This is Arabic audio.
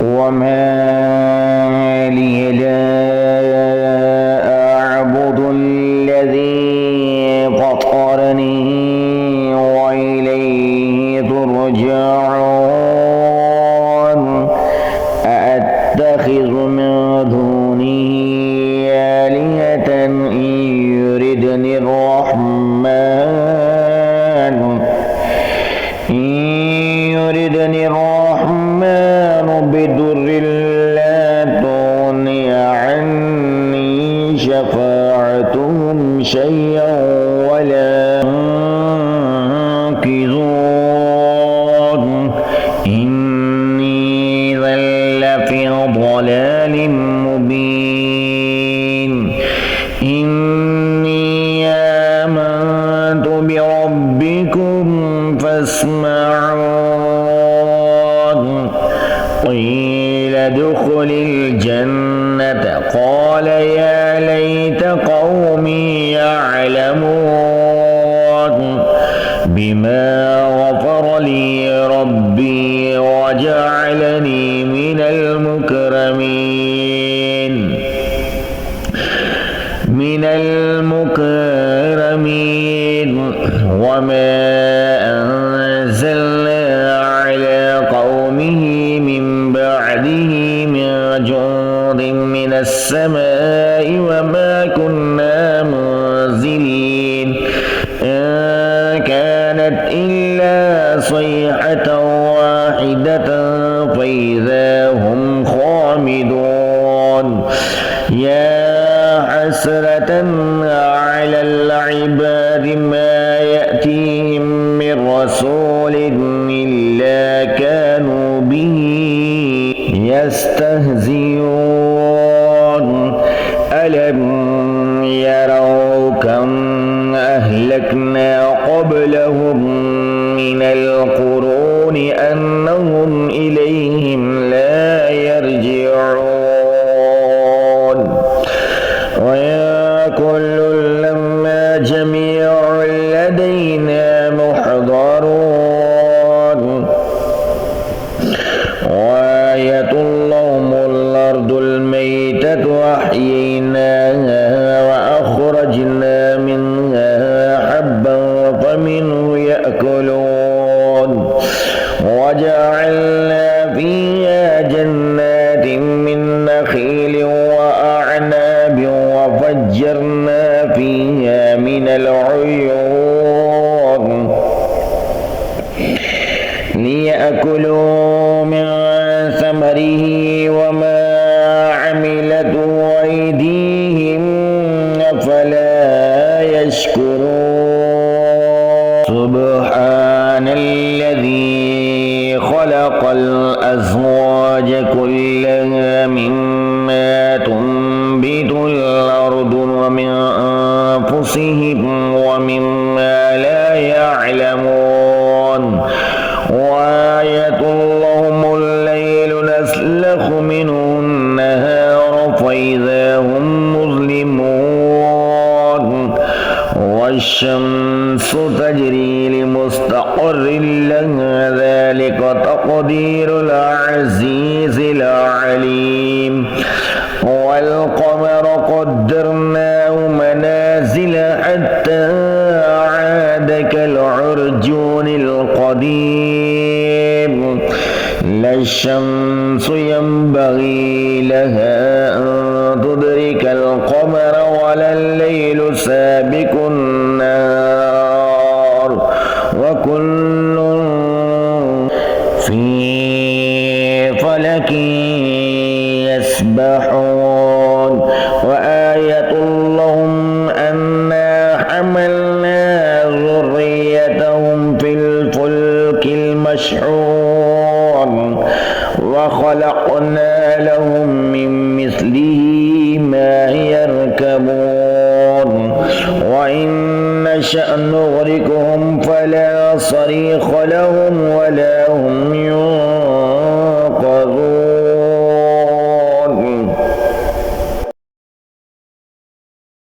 وما لي لا أعبد الذي فطرني وإليه ترجعون أأتخذ من دونه آلهة إن يردني الرحمن بضر لا تغني عني شفاعتهم شيئا ولا ينقذون إني إذا لفي ضلال مبين إني آمنت بربكم فاسمعون قيل ادخل الجنة قال يا ليت قومي يعلمون بما غفر لي ربي وجعلني من المكرمين وما أنزلنا على قومه من بعده من جند من السماء وما كنا منزلين إن كانت إلا صيحة واحدة فإذا هم خامدون يا حسرة على العباد ما يأتيهم من رسول إلا كانوا به يستهزئون ألم يروا كم أهلكنا قبلهم من القرون أنهم إليهم لا يرجعون ويا كل لما جميع لدينا محضرون وآية لهم الأرض الميتة أحييناها وأخرجنا منها حبا فمنه يأكلون وجعلنا فيها جنات من نخيل وأعناب وفجرنا فيها من العيون ليأكلوا من ثمره وما عملته أيديهم أفلا يشكرون سبحان الذي خلق الأزواج كلها مما تنبت الأرض ومن أنفسهم ومما لا يعلمون وآية لهم الليل نسلخ منه النهار فإذا هم مظلمون والشمس تجري لمستقر لها ذلك تقدير العزيز العليم والقمر قدرناه منازل حتى عاد كالعرجون القديم لا الشمس ينبغي لها أن تدرك القمر ولا الليل سابق النهار وكل في فلك يسبحون وآية لهم أنا حملنا ذريتهم في الفلك المشحون وخلقنا لهم من مثله ما يركبون وإن نشأ نغرقهم فلا صريخ لهم